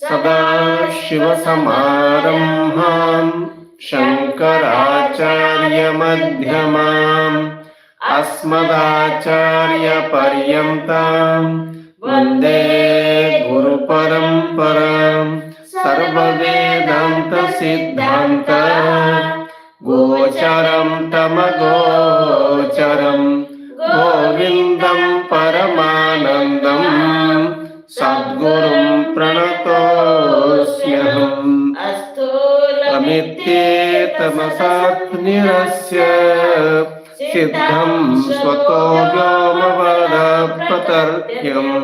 सदाशिवसमारम्भाम् शङ्कराचार्यमध्यमाम् अस्मदाचार्यपर्यन्ताम् वन्दे गुरुपरम्पराम् सर्ववेदान्तसिद्धान्त गोचरं तमगोचरं गोविन्दं परमानन्दं सद्गुरुं प्रणतोऽस्म्यहम् अमित्येतमसात्निरस्य सिद्धं स्वतो व्योमवदप्रतर्क्यम्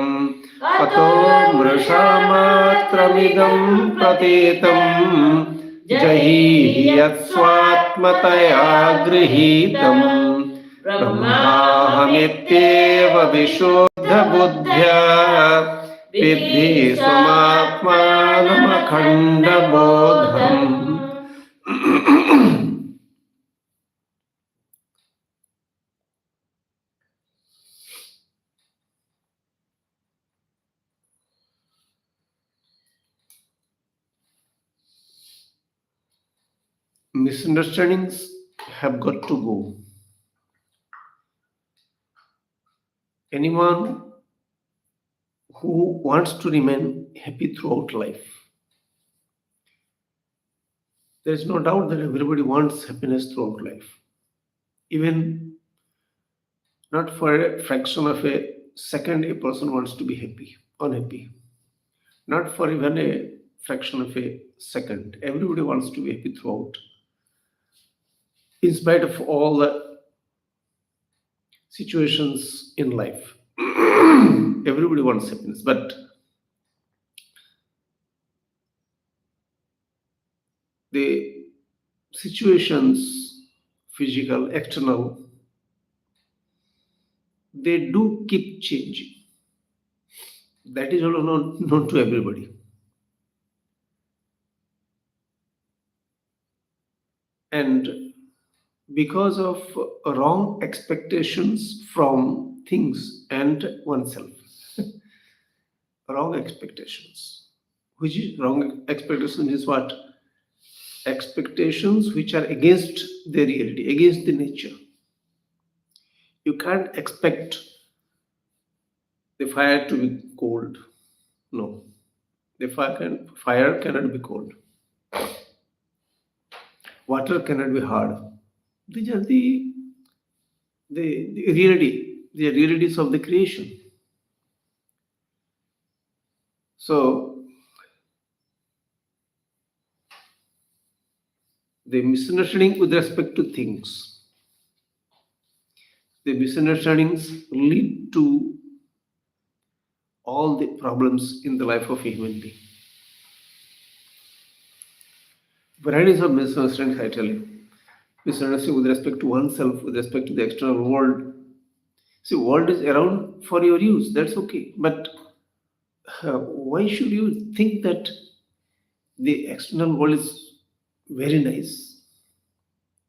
अतो मृषामात्रमिदं प्रतीतम् जहि यत्स्वात्मतया गृहीतम् ब्रह्माहमित्येव विशुद्धबुद्ध्या विद्धि स्वमात्मानमखण्डबोधम्। Misunderstandings have got to go. Anyone who wants to remain happy throughout life, there is no doubt that everybody wants happiness throughout life. Even not for a fraction of a second, a person wants to be unhappy. Not for even a fraction of a second. Everybody wants to be happy throughout. In spite of all the situations in life, everybody wants happiness. But the situations, physical, external, they do keep changing. That is all known to everybody. And because of wrong expectations from things and oneself. Wrong expectations. Which is wrong expectations is what? Expectations which are against the reality, against the nature. You can't expect the fire to be cold. No. The fire cannot be cold. Water cannot be hard. These are the reality, the realities of the creation. So, the misunderstanding with respect to things, the misunderstandings lead to all the problems in the life of a human being. Varieties of misunderstandings, I tell you. Misunderstanding with respect to oneself, with respect to the external world. See, world is around for your use, that's okay. But why should you think that the external world is very nice?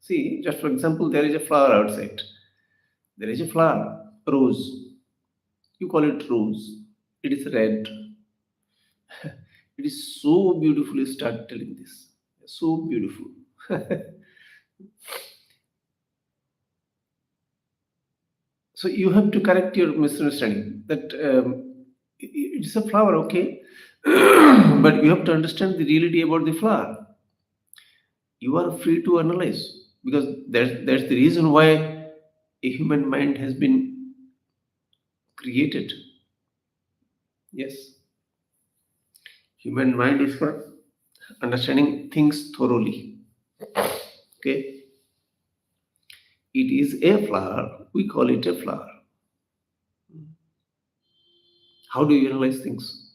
See, just for example, there is a flower outside. There is a flower, rose. You call it rose. It is red. It is so beautiful, you start telling this. So beautiful. So you have to correct your misunderstanding that it's a flower, okay, but you have to understand the reality about the flower. You are free to analyze because that's the reason why a human mind has been created. Yes, human mind is for understanding things thoroughly. Okay. It is a flower, we call it a flower. How do you analyze things?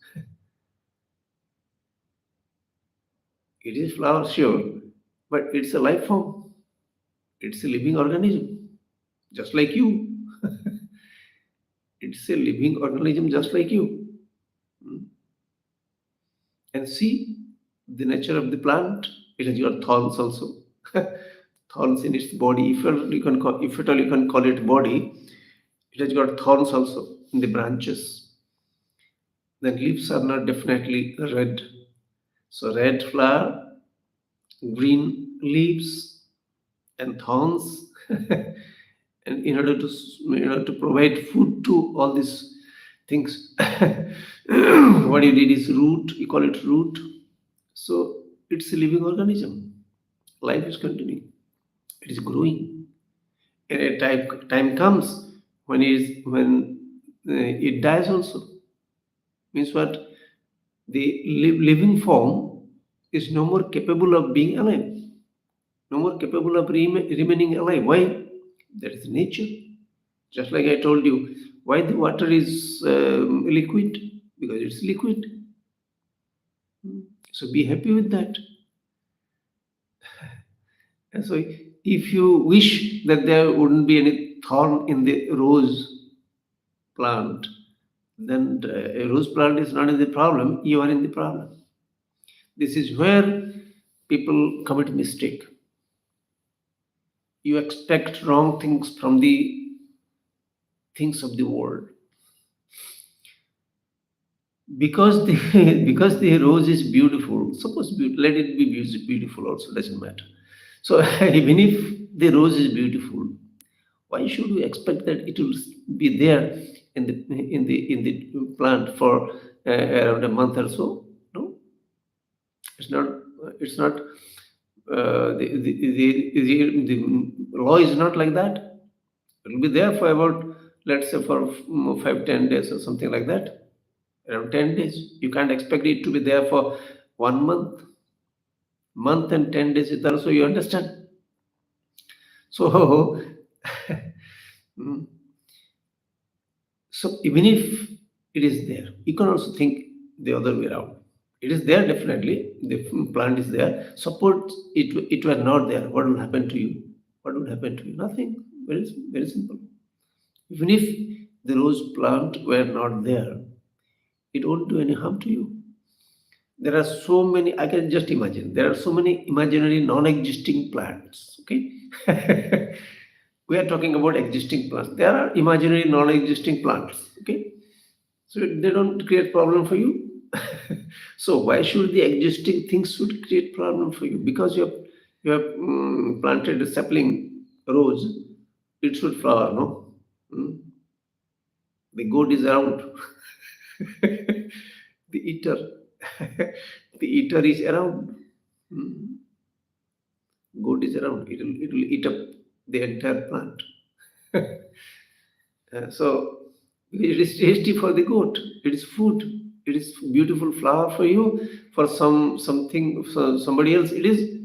It is flower, sure, but it's a life form. It's a living organism, just like you. It's a living organism just like you. And see the nature of the plant. It has got thorns also. Thorns in its body. If at all you can call it body, it has got thorns also in the branches. Then leaves are not definitely red. So red flower, green leaves, and thorns. And in order to provide food to all these things, what you did is root. You call it root. So it's a living organism. Life is continuing. It is growing. And a time comes when it dies also. Means what? The living form is no more capable of being alive, no more capable of remaining alive. Why? That is nature. Just like I told you, why the water is liquid? Because it's liquid. So be happy with that. And so if you wish that there wouldn't be any thorn in the rose plant, then a rose plant is not in the problem, you are in the problem. This is where people commit mistake. You expect wrong things from the things of the world. Because the because the rose is beautiful, suppose let it be beautiful also, doesn't matter. So even if the rose is beautiful, why should we expect that it will be there in the plant for around a month or so? No, it's not. It's not. The law is not like that. It will be there for about, let's say, for 5-10 days or something like that. Around 10 days. You can't expect it to be there for 1 month. Month and 10 days is also, you understand. So, mm, so even if it is there, you can also think the other way around. It is there definitely. The plant is there. Suppose it were not there. What will happen to you? What would happen to you? Nothing. Very simple. Even if the rose plant were not there, it won't do any harm to you. There are so many, I can just imagine, there are so many imaginary non-existing plants. Okay. We are talking about existing plants. There are imaginary non-existing plants. Okay. So they don't create problem for you. So why should the existing things should create problem for you? Because you have planted a sapling rose, it should flower, no? Mm. The goat is around. The eater. The eater is around. Mm. Goat is around. It will eat up the entire plant. So it is tasty for the goat. It is food. It is beautiful flower for you. For somebody else, it is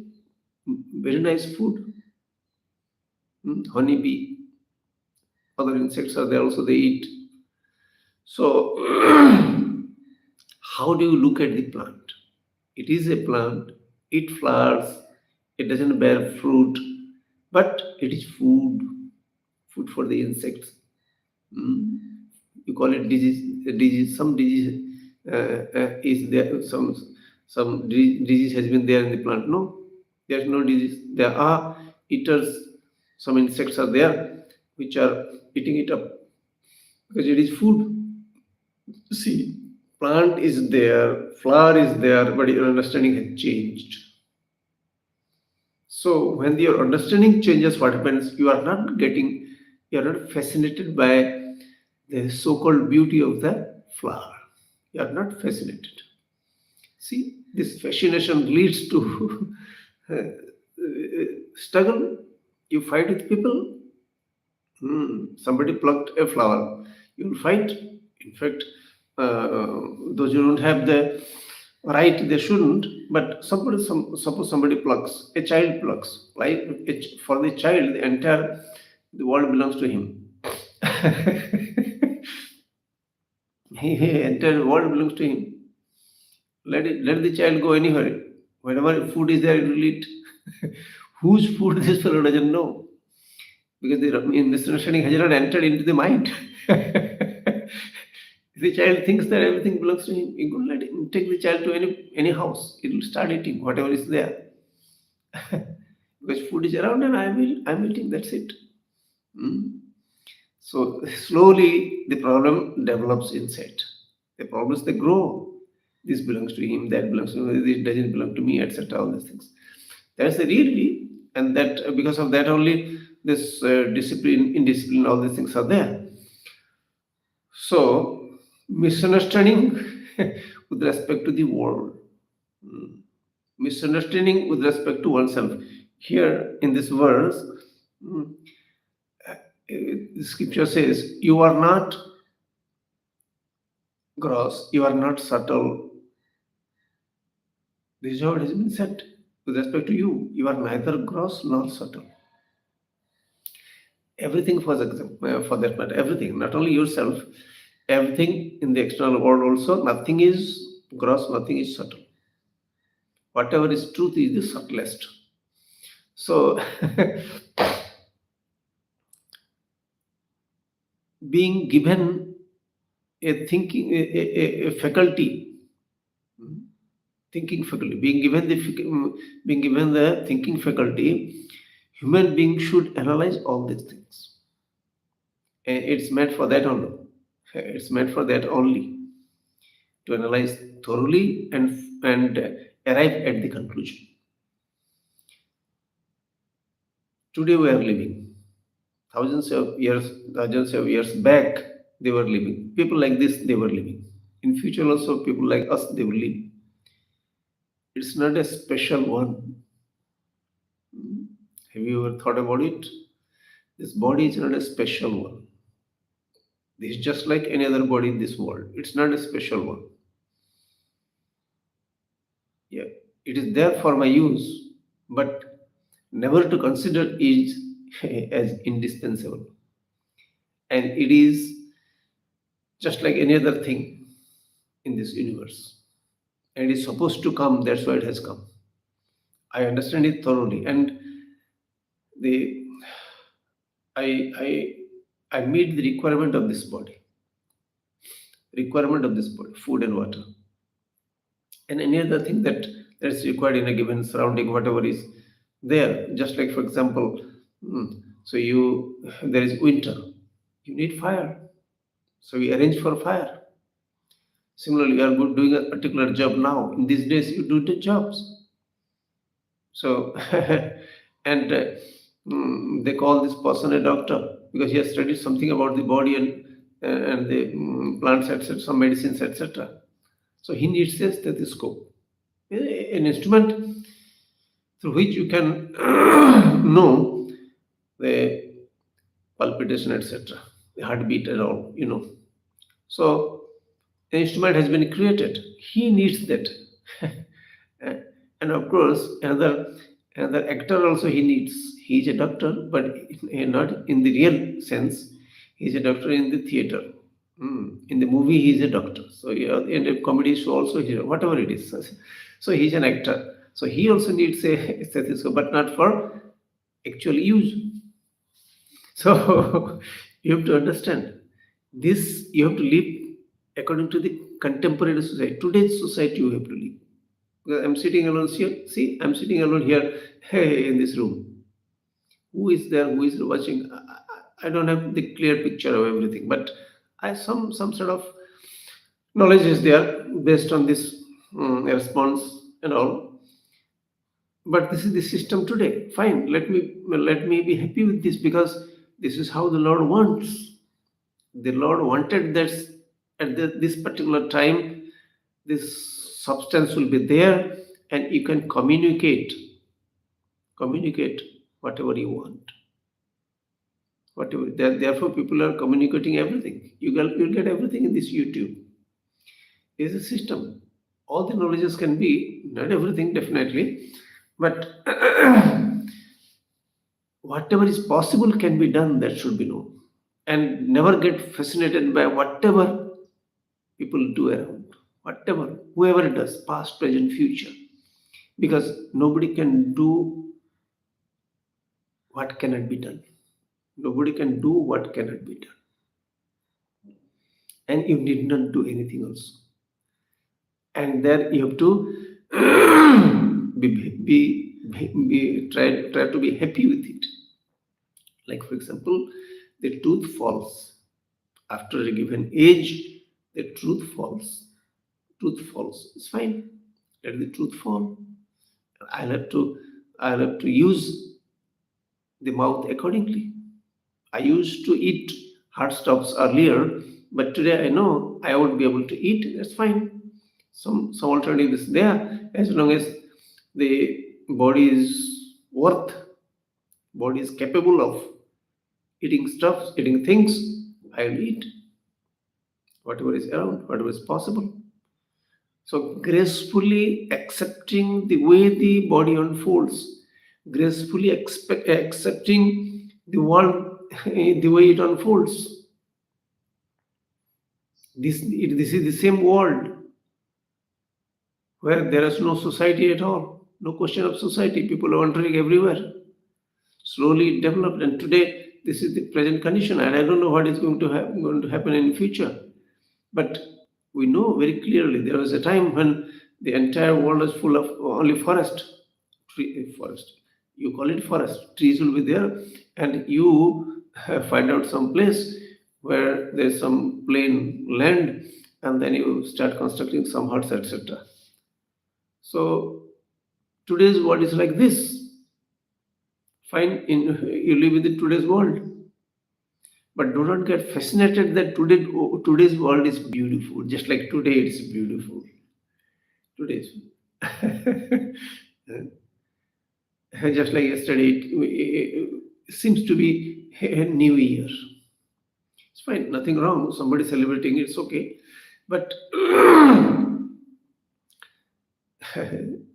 very nice food. Honeybee, other insects are there also. They eat. So how do you look at the plant? It is a plant. It flowers. It doesn't bear fruit, but it is food for the insects. Mm. You call it disease. Some disease is there. Some disease has been there in the plant. No, there is no disease. There are eaters. Some insects are there which are eating it up because it is food. See, plant is there, flower is there, but your understanding has changed. So when your understanding changes, what happens? You are not fascinated by the so-called beauty of the flower. You are not fascinated. See, this fascination leads to struggle. You fight with people. Somebody plucked a flower. You will fight. In fact, those who don't have the right, they shouldn't. But suppose somebody plucks, a child plucks. Like for the child, the world belongs to him. Entire world belongs to him. Let the child go anywhere. Whenever food is there, it will eat. Whose food this fellow doesn't know, because the misunderstanding has not entered into the mind. The child thinks that everything belongs to him. You could let him take the child to any house. It will start eating whatever is there. Because food is around and I'm eating. That's it. Mm. So slowly the problem develops inside. The problems, they grow. this belongs to him, that belongs to him, this doesn't belong to me, etc. All these things. That's the reality, and that because of that only this discipline, indiscipline, all these things are there. So misunderstanding with respect to the world, misunderstanding with respect to oneself. Here in this verse, mm, the scripture says, "You are not gross, you are not subtle." This is how it has been said with respect to you. You are neither gross nor subtle. Everything, for example, for that matter, everything, not only yourself, everything in the external world also, nothing is gross, nothing is subtle. Whatever is truth is the subtlest. So, being given a thinking, a faculty, thinking faculty, being given the thinking faculty, human being should analyze all these things. And it's meant for that only. It's meant for that only, to analyze thoroughly and arrive at the conclusion. Today we are living. Thousands of years back, they were living. People like this, they were living. In future also, people like us, they will live. It's not a special one. Have you ever thought about it? This body is not a special one. This is just like any other body in this world. It's not a special one. Yeah, it is there for my use, but never to consider it as indispensable. And it is just like any other thing in this universe. And it is supposed to come, that's why it has come. I understand it thoroughly. And the I meet the requirement of this body, food and water, and any other thing that's required in a given surrounding, whatever is there. Just like, for example, so there is winter, you need fire, so we arrange for fire. Similarly, you are doing a particular job now. In these days, you do the jobs. So, and they call this person a doctor because he has studied something about the body and the plants, etc., some medicines, etc. So he needs a stethoscope, an instrument through which you can know the palpitation, etc., the heartbeat and all. So the instrument has been created. He needs that. And of course, another actor also he needs. He is a doctor, but not in the real sense. He is a doctor in the theater. In the movie, he is a doctor. So in a comedy show also, whatever it is. So he is an actor. So he also needs a stethoscope, but not for actual use. So you have to understand this. You have to live according to the contemporary society. Today's society you have to live. Because I'm sitting alone here. See, I'm sitting alone here in this room. Who is there? Who is watching? I don't have the clear picture of everything, but I some sort of knowledge is there based on this response and all. But this is the system today. Fine, let me be happy with this because this is how the Lord wants. The Lord wanted that at this particular time, this substance will be there, and you can communicate whatever you want. Whatever. Therefore, people are communicating everything. You'll get everything in this YouTube. It's a system. All the knowledges can be, not everything definitely, but whatever is possible can be done, that should be known. And never get fascinated by whatever people do around, whoever it does, past, present, future. Because nobody can do what cannot be done. Nobody can do what cannot be done. And you need not do anything else. And there you have to try to be happy with it. Like, for example, the tooth falls. After a given age, the tooth falls. truth falls. It's fine. Let the truth fall. I'll have to I'll have to use the mouth accordingly. I used to eat hard stuffs earlier, but today I know I won't be able to eat. That's fine. Some alternative is there as long as the body is worth, body is capable of eating stuff, eating things. I'll eat whatever is around, whatever is possible. So gracefully accepting the way the body unfolds, gracefully accepting the world the way it unfolds. This is the same world where there is no society at all, no question of society. People are wandering everywhere. Slowly it developed, and today this is the present condition, and I don't know what is going to happen in future. But we know very clearly there was a time when the entire world was full of only forest. You call it forest. Trees will be there, and you find out some place where there's some plain land, and then you start constructing some huts, etc. So today's world is like this. Fine, you live in the today's world, but do not get fascinated that today's world is beautiful. Just like today, it's beautiful. Today's just like yesterday, it seems to be a new year. It's fine, nothing wrong. Somebody celebrating, it's okay. But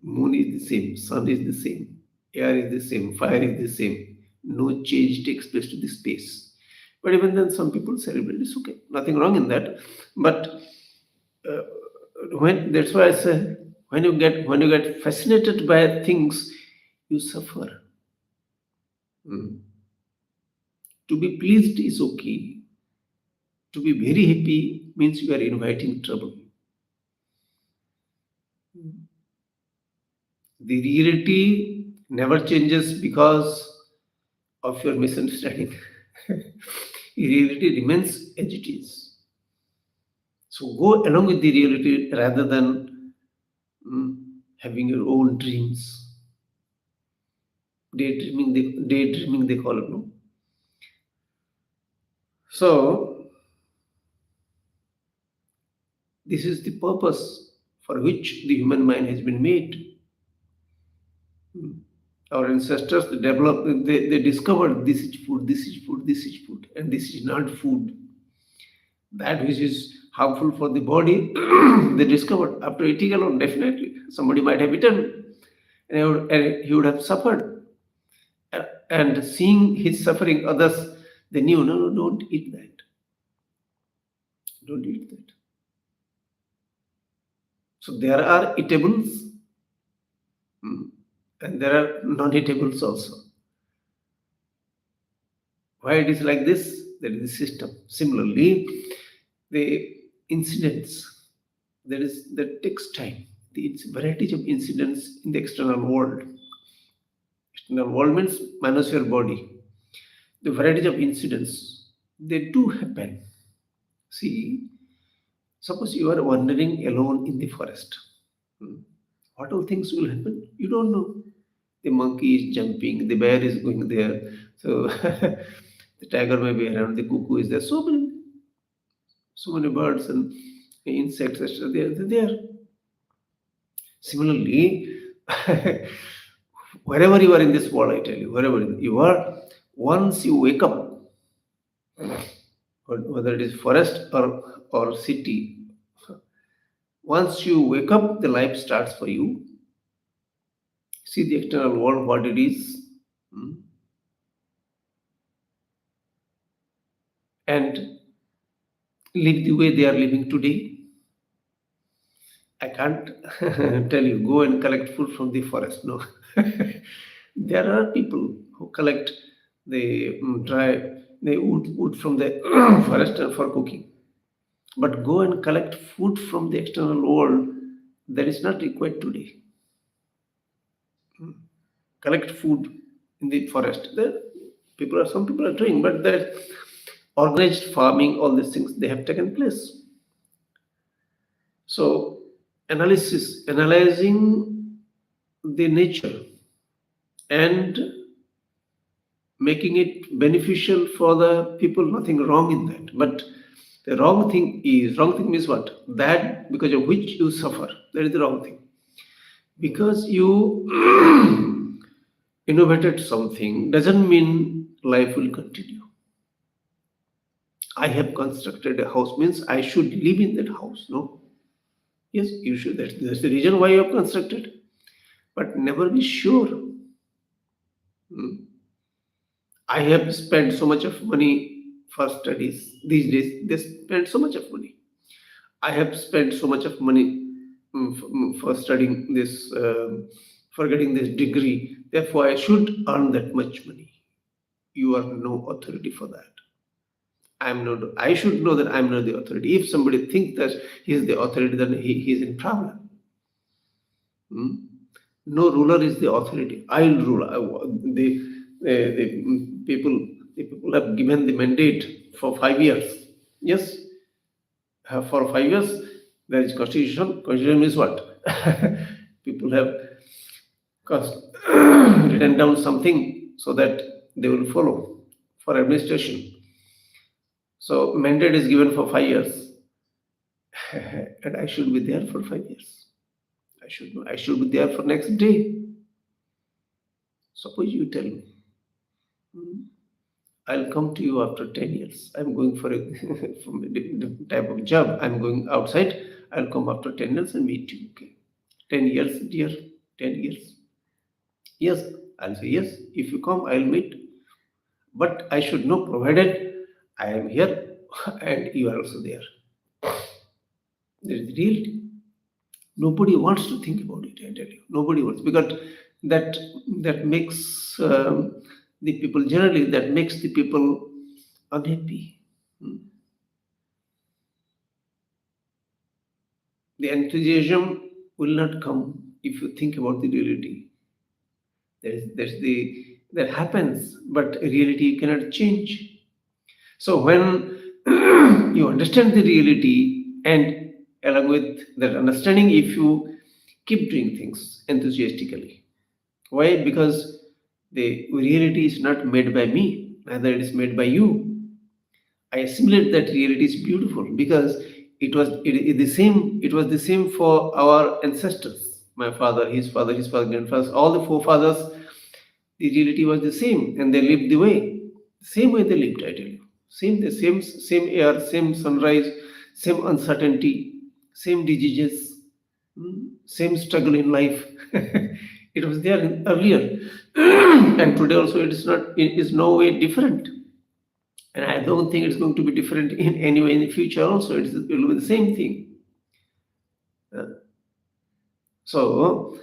moon is the same, sun is the same, air is the same, fire is the same. No change takes place to the space. But even then, some people celebrate. It's okay, nothing wrong in that. But uh, when that's why I say when you get fascinated by things, you suffer. Hmm. To be pleased is okay. To be very happy means you are inviting trouble. The reality never changes because of your misunderstanding. Reality remains as it is. So go along with the reality rather than having your own dreams. Daydreaming they call it, no? So this is the purpose for which the human mind has been made. Our ancestors they discovered this is food, this is food, this is food, and this is not food. That which is harmful for the body, they discovered after eating alone. Definitely, somebody might have eaten, and he would have suffered. And seeing his suffering, others they knew, no, no, don't eat that, don't eat that. So there are eatables, and there are non-eatables also. Why it is like this? That is the system. Similarly, the incidents that takes time. The varieties of incidents in the external world. External world means minus your body. The varieties of incidents they do happen. See, suppose you are wandering alone in the forest. What all things will happen? You don't know. The monkey is jumping, the bear is going there, so the tiger may be around, the cuckoo is there. So many birds and insects, etc. They're there. Similarly, wherever you are in this world, I tell you, wherever you are, once you wake up, whether it is forest or city, once you wake up, the life starts for you. See the external world, what it is, and live the way they are living today. I can't tell you, go and collect food from the forest. No. There are people who collect the the wood from the forest for cooking. But go and collect food from the external world, that is not required today. Collect food in the forest. Some people are doing, but that organized farming, all these things, they have taken place. So analyzing the nature and making it beneficial for the people, nothing wrong in that. But the wrong thing means what? That because of which you suffer. That is the wrong thing. Because you innovated something doesn't mean life will continue. I have constructed a house means I should live in that house. No. Yes, you should. That's the reason why you have constructed. But never be sure. Hmm. I have spent so much of money for studies. These days, they spend so much of money. I have spent so much of money for studying this, for getting this degree. Therefore, I should earn that much money. You are no authority for that. I'm not. I should know that I'm not the authority. If somebody thinks that he is the authority, then he is in problem. Hmm? No ruler is the authority. I'll rule. The people have given the mandate for 5 years. Yes, for 5 years there is constitution. Constitution means what? People have written down something so that they will follow for administration. So mandate is given for 5 years, and I should be there for 5 years. I should be there for next day. Suppose you tell me, "Hmm, I'll come to you after 10 years. I'm going for a from a different type of job. I'm going outside. I'll come after 10 years and meet you. Okay. 10 years, dear. 10 years. Yes, I'll say yes. If you come, I'll meet. But I should know, provided I am here and you are also there. There is reality. Nobody wants to think about it, I tell you. Nobody wants because that that makes the people generally that makes the people unhappy. Hmm. The enthusiasm will not come if you think about the reality. That happens, but reality you cannot change. So when you understand the reality and along with that understanding, if you keep doing things enthusiastically, why? Because the reality is not made by me, neither it is made by you. I assimilate that reality is beautiful because it was the same for our ancestors. My father, his father, grandfathers, all the forefathers, the reality was the same, and they lived the same way they lived. I tell you, same air, same sunrise, same uncertainty, same diseases, same struggle in life. It was there earlier, and today also it is not. It is no way different. And I don't think it's going to be different in any way in the future also. It will be the same thing. Uh, So,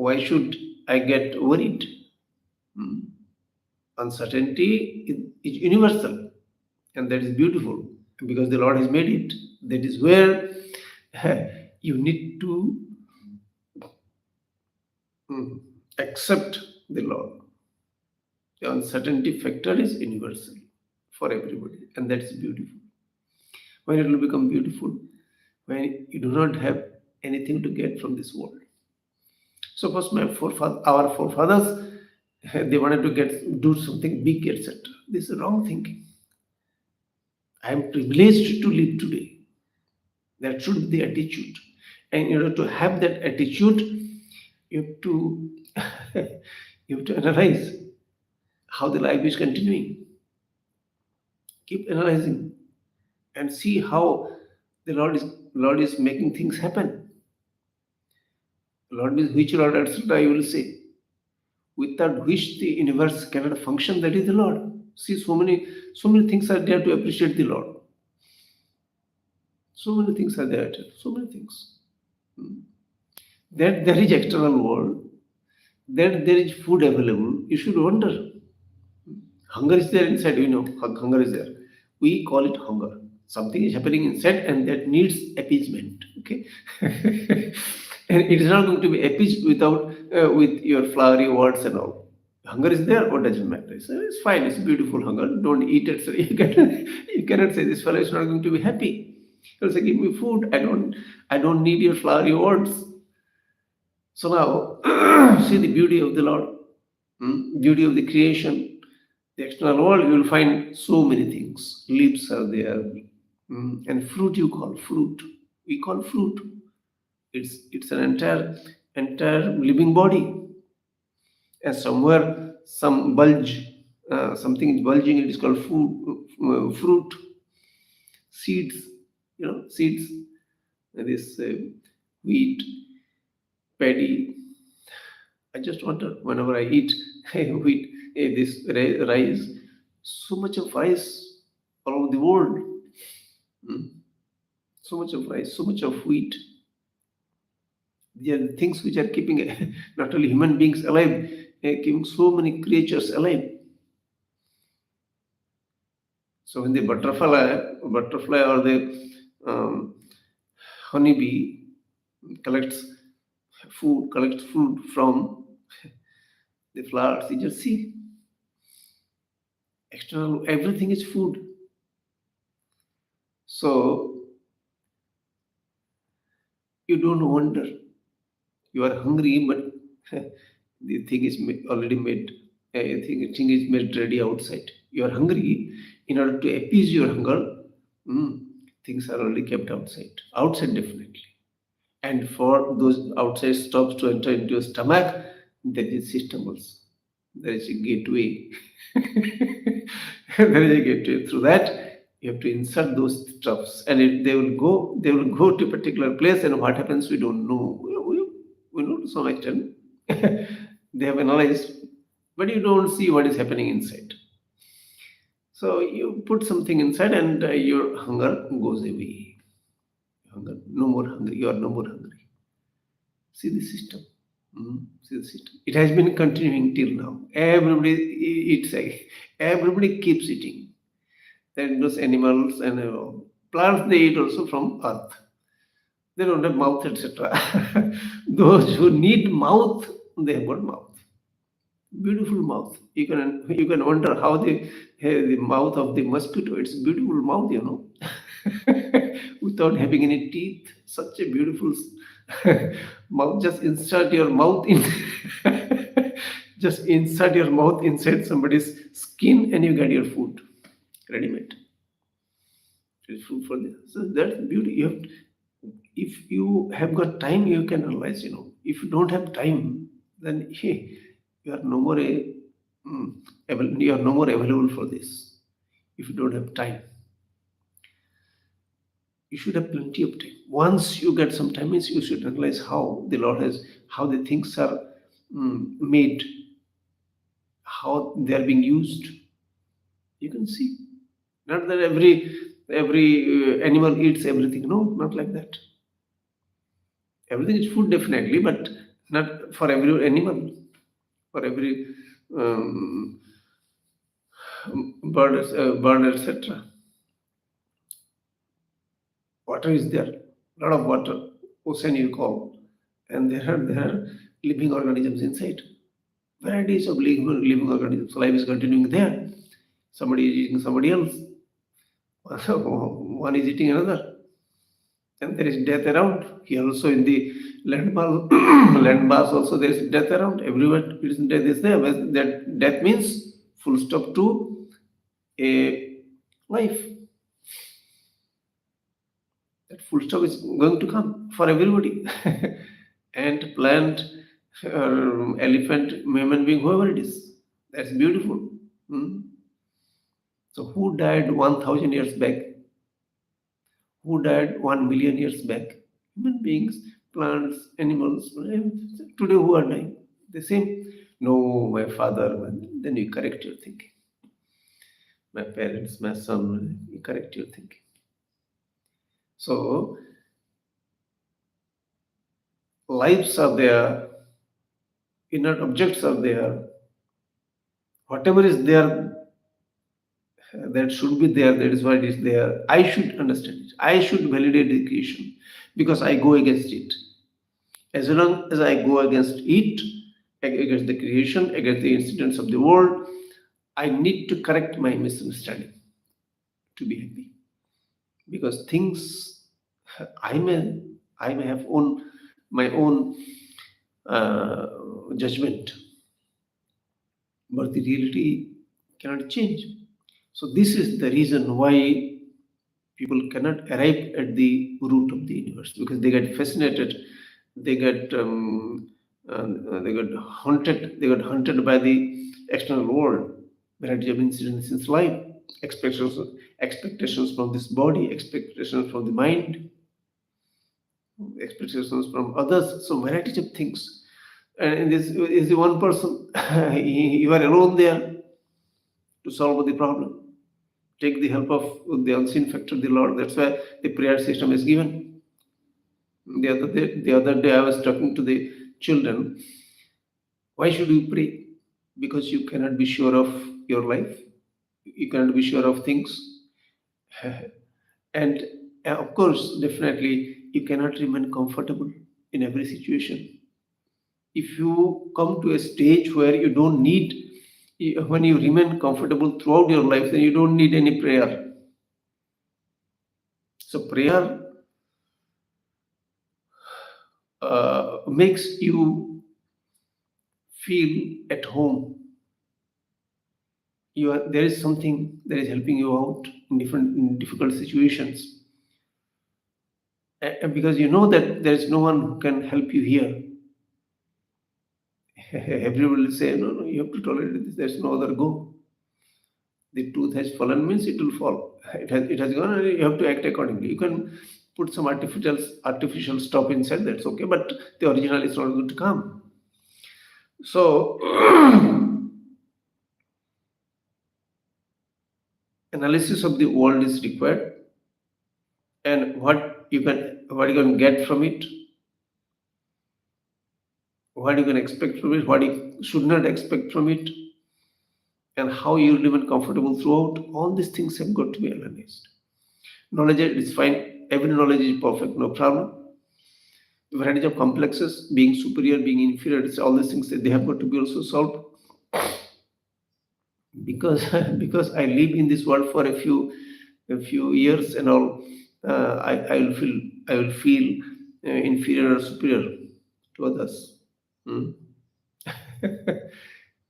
why should I get worried? Hmm. Uncertainty is universal, and that is beautiful because the Lord has made it. That is where you need to hmm, accept the Lord. The uncertainty factor is universal for everybody, and that's beautiful. When it will become beautiful, when you do not have anything to get from this world. So first, our forefathers, they wanted to do something big, etc. This is wrong thinking. I am privileged to live today. That should be the attitude. And in order to have that attitude, you have to you have to analyze how the life is continuing. Keep analyzing and see how the Lord is making things happen. Lord means which Lord, etc. You will say. Without which the universe cannot function, that is the Lord. See, so many things are there to appreciate the Lord. So many things are there. So many things. That there is external world, that there is food available. You should wonder. Hunger is there inside. You know, hunger is there. We call it hunger. Something is happening inside, and that needs appeasement. Okay, and it is not going to be appeased without with your flowery words and all. Hunger is there, what doesn't matter? It's fine. It's beautiful hunger. Don't eat it. So you cannot say this fellow is not going to be happy. He'll say, give me food. I don't need your flowery words. So now, see the beauty of the Lord, beauty of the creation, the external world. You will find so many things. Leaves are there, and fruit you call fruit. We call fruit. It's an entire living body, and somewhere some bulge, something is bulging. It is called food, fruit, seeds. Seeds. This wheat, paddy. I just wonder whenever I eat wheat, this rice, so much of rice all over the world, mm, so much of rice, so much of wheat. They are the things which are keeping not only human beings alive, keeping so many creatures alive. So when the butterfly or the um, honeybee collects collects food from the flowers, you just see external everything is food. So you don't wonder. You are hungry, but the thing is already made. Thing is made ready outside. You are hungry. In order to appease your hunger, mm, things are already kept outside. Outside definitely. And for those outside stops to enter into your stomach, there is a system also. There is a gateway. There is a gateway. Through that, you have to insert those stuffs, and they will go to a particular place, and what happens we don't know. We know to some extent. They have analyzed, but you don't see what is happening inside. So you put something inside, and your hunger goes away. Hunger, no more hungry. You are no more hungry. See the system. See the system. It has been continuing till now. Everybody eats. Everybody keeps eating. Then those animals and plants they eat also from earth. They don't have mouth, etc. Those who need mouth, they have got mouth. Beautiful mouth. You can wonder how the mouth of the mosquito. It's beautiful mouth. Without having any teeth. Such a beautiful mouth. Just insert your mouth in. Just insert your mouth inside somebody's skin, and you get your food ready made. It's food for this. So that's beauty. If you have got time, you can analyze. If you don't have time, then hey, you are no more mm, you are no more available for this. If you don't have time, you should have plenty of time. Once you get some time, means you should analyze how the Lord has, how the things are made, how they are being used. You can see. Not that every animal eats everything. No, not like that. Everything is food definitely, but not for every animal, for every um, bird, etc. Water is there, lot of water, ocean you call, and there are living organisms inside. Varieties of living organisms. Life is continuing there. Somebody is eating somebody else. One is eating another. And there is death around. Here also in the land mass, land mass also there is death around. Everywhere death is there. But that death means full stop to a life. That full stop is going to come for everybody. Ant, plant, elephant, human being, whoever it is. That's beautiful. Hmm? So who died 1,000 years back? Who died 1 million years back? Human beings, plants, animals. Today who are dying? The same. No, my father. Then you correct your thinking. My parents, my son. You correct your thinking. So lives are there, inert objects are there, whatever is there, that should be there, that is why it is there. I should understand it. I should validate the creation because I go against it. As long as I go against it, against the creation, against the incidents of the world, I need to correct my misunderstanding to be happy. because things I may I may have own my own uh, judgment, but the reality cannot change. So this is the reason why people cannot arrive at the root of the universe, because they get fascinated, they get they got haunted by the external world, variety of incidents in life, expectations, expectations from this body, expectations from the mind, expectations from others, so varieties of things. And this is the one person, you are alone there to solve the problem. Take the help of the unseen factor, the Lord. That's why the prayer system is given. The other day, I was talking to the children. Why should you pray? Because you cannot be sure of your life. You cannot be sure of things, and of course, definitely, you cannot remain comfortable in every situation. If you come to a stage where you don't need, when you remain comfortable throughout your life, then you don't need any prayer. So prayer makes you feel at home. There is something that is helping you out in difficult situations. And because you know that there is no one who can help you here. Everybody will say, no, no, you have to tolerate this. There's no other go. The tooth has fallen means it will fall. It has gone, and you have to act accordingly. You can put some artificial stuff inside. That's okay, but the original is not going to come. So analysis of the world is required, and what you can get from it, what you can expect from it, what you should not expect from it, and how you remain comfortable throughout. All these things have got to be analyzed. Knowledge is fine. Every knowledge is perfect, no problem. The variety of complexes, being superior, being inferior, it's all these things that they have got to be also solved. Because because I live in this world for a few years and all, I will feel inferior or superior to others. Hmm?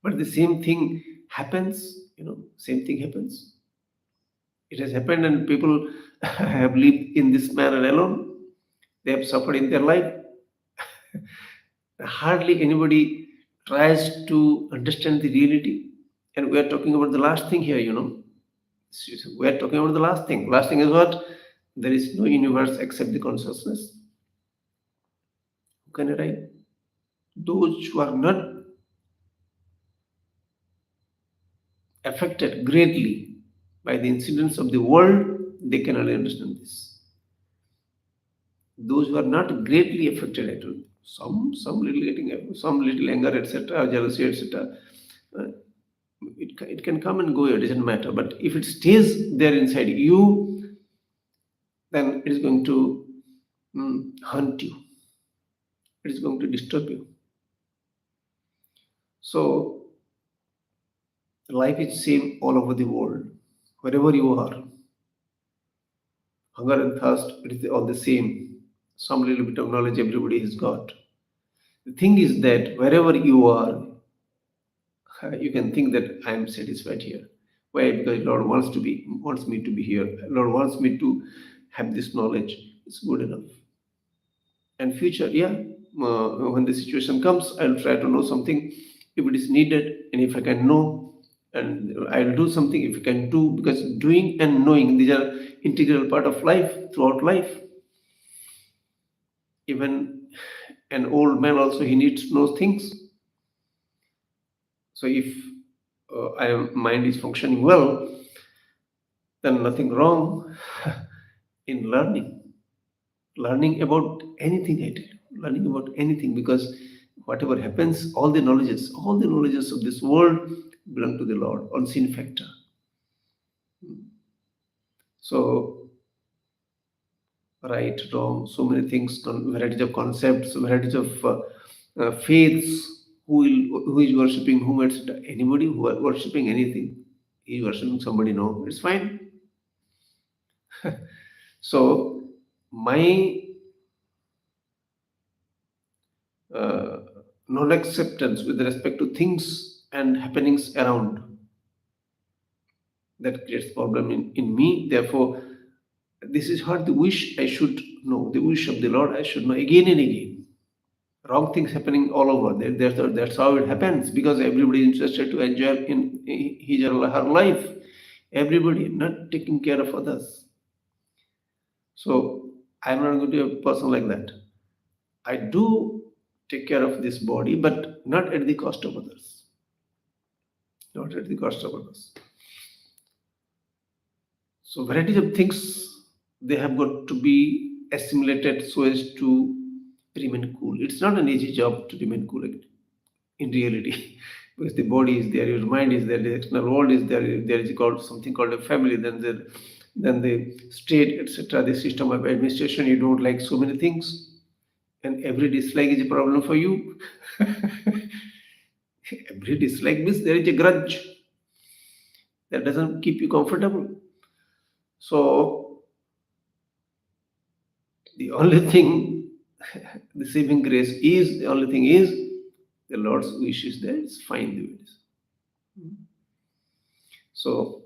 But the same thing happens, same thing happens. It has happened, and people have lived in this manner alone. They have suffered in their life. Hardly anybody tries to understand the reality. And we are talking about the last thing here. We are talking about the last thing. Last thing is what? There is no universe except the consciousness. Who can arrive? Those who are not affected greatly by the incidents of the world, they cannot understand this. Those who are not greatly affected at all, some little getting, some little anger, etc., jealousy, etc., uh, it can come and go. It doesn't matter. But if it stays there inside you, then it is going to hunt you. It is going to disturb you. So life is same all over the world. Wherever you are, hunger and thirst, it is all the same. Some little bit of knowledge everybody has got. The thing is that wherever you are, you can think that I am satisfied here. Why? Because Lord wants me to be here. Lord wants me to have this knowledge. It's good enough. And future, yeah, when the situation comes, I'll try to know something if it is needed, and if I can know, and I'll do something if I can do, because doing and knowing, these are integral part of life, throughout life. Even an old man also, he needs to know things. So if mind is functioning well, then nothing wrong in learning about anything. I tell you, learning about anything, because whatever happens, all the knowledges of this world belong to the Lord, unseen factor. So right, wrong, so many things, varieties of concepts, varieties of faiths. Who is worshipping whom? Etc. Anybody who are worshipping anything, he is worshipping somebody. No, it's fine. So my uh, non-acceptance with respect to things and happenings around, that creates problem in me. Therefore, this is what the wish I should know, the wish of the Lord I should know again and again. Wrong things happening all over. That's how it happens, because everybody is interested to enjoy in his or her life. Everybody not taking care of others. So I'm not going to be a person like that. I do take care of this body, but not at the cost of others. Not at the cost of others. So varieties of things, they have got to be assimilated so as to remain cool. It's not an easy job to remain cool in reality, because the body is there, your mind is there, the external world is there. There is called something called a family, then the state, etc. The system of administration. You don't like so many things, and every dislike is a problem for you. Every dislike means there is a grudge that doesn't keep you comfortable. So the only thing, the saving grace is, the only thing is, the Lord's wish is there. It's fine the way it is. So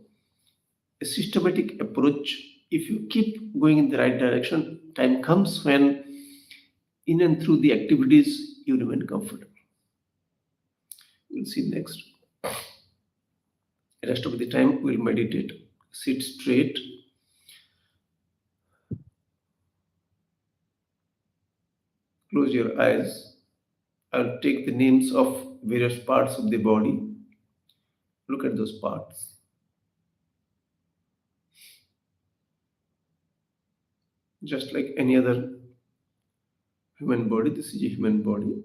a systematic approach, if you keep going in the right direction, time comes when in and through the activities you remain comfortable. We'll see next. The rest of the time we'll meditate. Sit straight. Close your eyes. I'll take the names of various parts of the body. Look at those parts. Just like any other human body, this is a human body.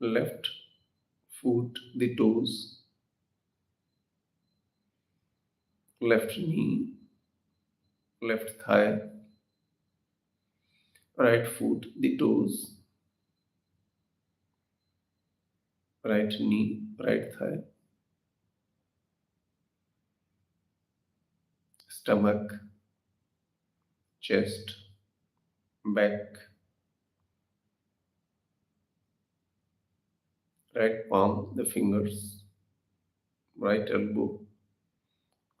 Left foot, the toes, left knee, left thigh, right foot, the toes, right knee, right thigh, stomach, chest, back, right palm, the fingers, right elbow,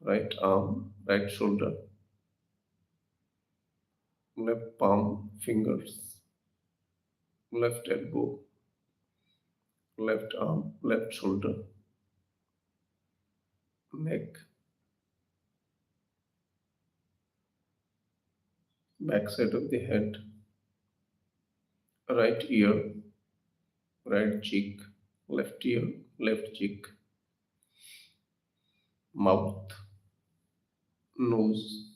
right arm, right shoulder, left palm, fingers, left elbow, left arm, left shoulder, neck, back side of the head, right ear, right cheek, left ear, left cheek, mouth, nose,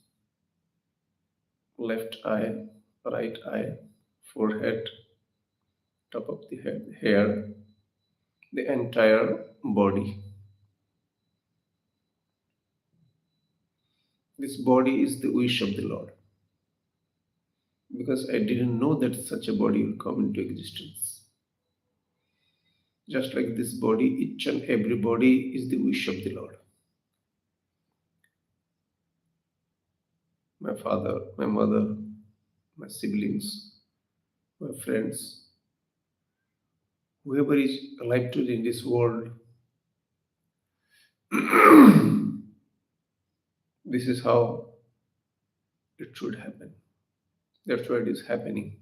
left eye, right eye, forehead, top of the head, hair, the entire body. This body is the wish of the Lord, because I didn't know that such a body will come into existence. Just like this body, each and every body is the wish of the Lord. My father, my mother, my siblings, my friends, whoever is alive today in this world, this is how it should happen. That's why it is happening.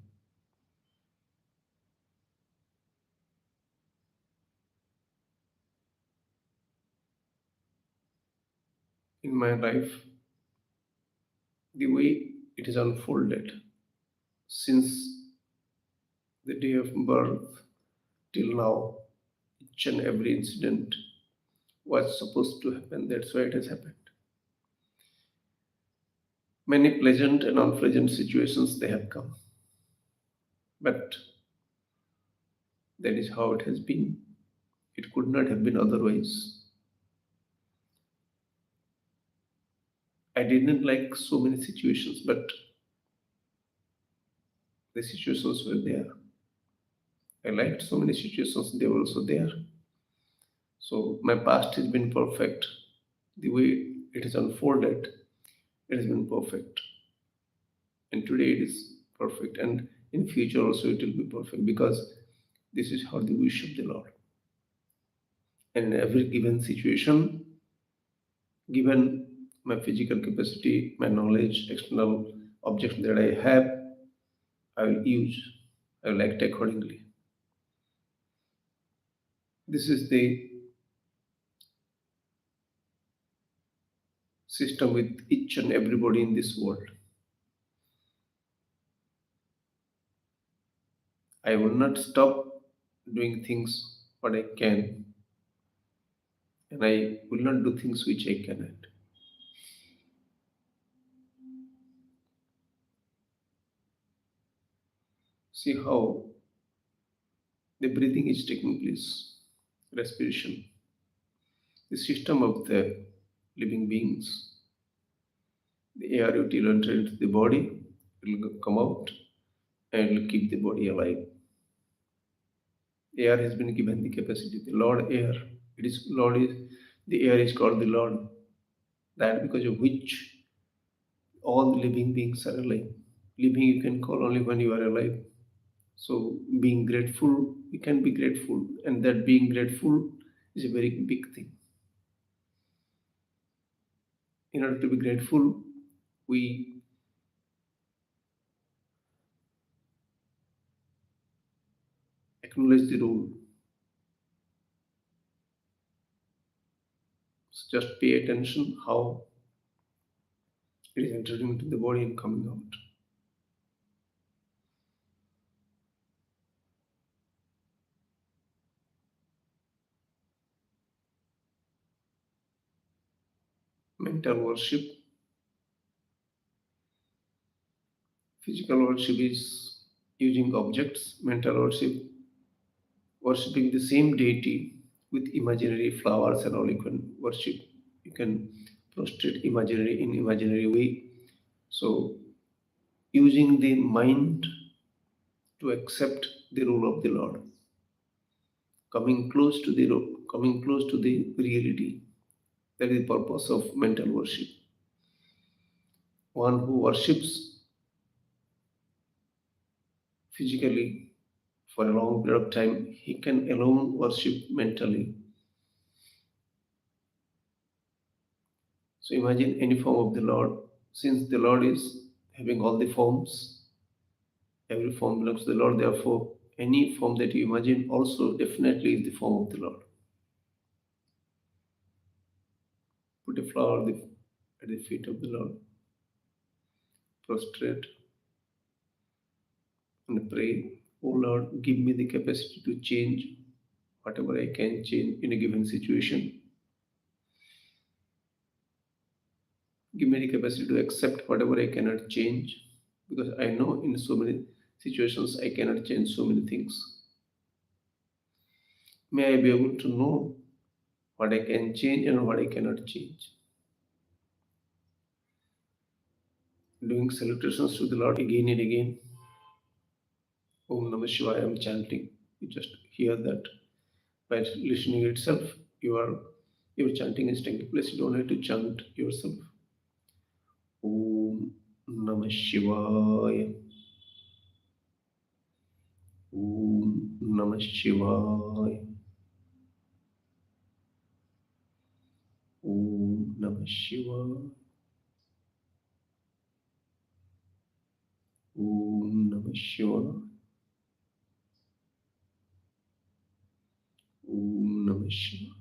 In my life, the way it is unfolded since the day of birth till now, each and every incident was supposed to happen. That's why it has happened. Many pleasant and unpleasant situations they have come, but that is how it has been. It could not have been otherwise. I didn't like so many situations, but the situations were there. I liked so many situations, they were also there. So my past has been perfect the way it has unfolded, it has been perfect. And today it is perfect. And in future also it will be perfect because this is how the wish of the Lord. And in every given situation, given my physical capacity, my knowledge, external objects that I have, I will use, I will act accordingly. This is the system with each and everybody in this world. I will not stop doing things what I can, and I will not do things which I cannot. See how the breathing is taking place, respiration, the system of the living beings. The air it will enter into the body, it will come out, and it will keep the body alive. Air has been given the capacity. The Lord air. It is Lord is the air is called the Lord. That because of which all the living beings are alive. Living you can call only when you are alive. So being grateful, we can be grateful, and that being grateful is a very big thing. In order to be grateful, we acknowledge the rule. So just pay attention how it is entering into the body and coming out. Mental worship, physical worship is using objects. Mental worship, worshipping the same deity with imaginary flowers and all. You can worship. You can prostrate imaginary in imaginary way. So using the mind to accept the rule of the Lord, coming close to the reality. That is the purpose of mental worship. One who worships physically for a long period of time, he can alone worship mentally. So imagine any form of the Lord. Since the Lord is having all the forms, every form belongs to the Lord. Therefore, any form that you imagine also definitely is the form of the Lord. Put a flower at the feet of the Lord, prostrate and pray, Oh Lord, give me the capacity to change whatever I can change in a given situation. Give me the capacity to accept whatever I cannot change, because I know in so many situations I cannot change so many things. May I be able to know what I can change and what I cannot change. Doing salutations to the Lord again and again. Om Namah Shivaya, I am chanting. You just hear that by listening itself. Your chanting is taking place. You don't have to chant yourself. Om Namah Shivaya. Om Namah Shivaya. Om Namah Shivaya. Om Namah Shivaya. Om Namah Shivaya.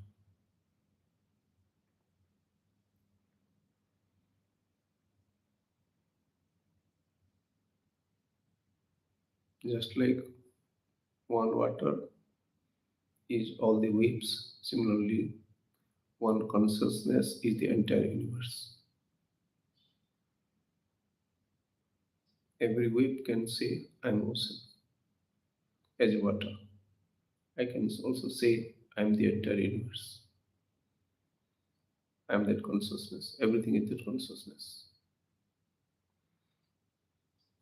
Just like one water is all the waves, similarly, one consciousness is the entire universe. Every wave can say, I'm ocean, as water. I can also say, I'm the entire universe. I'm that consciousness. Everything is that consciousness.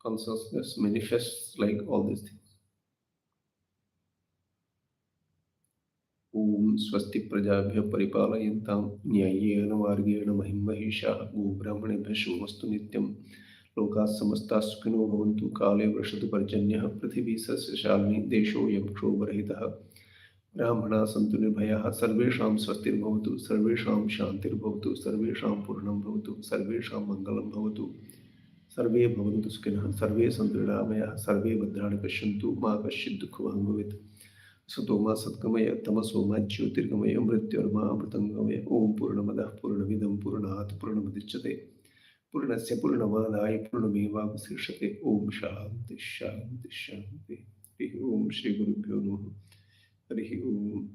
Consciousness manifests like all these things. ओम स्वस्ति प्रजाभ्य परिपालयन्तां न्याय्येन मार्गेण महिं महिषाः गोब्राह्मणेभ्यः शुभमस्तु नित्यं लोकाः समस्ताः सुखिनो भवन्तु काले वर्षतु पर्जन्यः पृथिवी सस्यशालिनी देशोऽयं क्षोभरहितः ब्राह्मणाः सन्तु निर्भयाः सर्वेषां स्वस्तिर्भवतु सर्वेषां शान्तिर्भवतु सर्वेषां पूर्णं भवतु सर्वेषां मङ्गलं भवतु सर्वे भवन्तु सुखिनः सर्वे सन्तु निरामयाः सर्वे भद्राणि पश्यन्तु मा कश्चित् दुःखभाग् भवेत् सतो मा सद्गमय तमसो मा ज्योतिर्गमय मृत्योर्मा अमृतङ्गमय ॐ पूर्णमदः पूर्णमिदं पूर्णात् पूर्णमुदच्यते पूर्णस्य पूर्णमादाय पूर्णमेवावशिष्यते ॐ शान्ति शान्ति शान्ति हरिः ॐ श्रीगुरुभ्यो नमः हरिः ॐ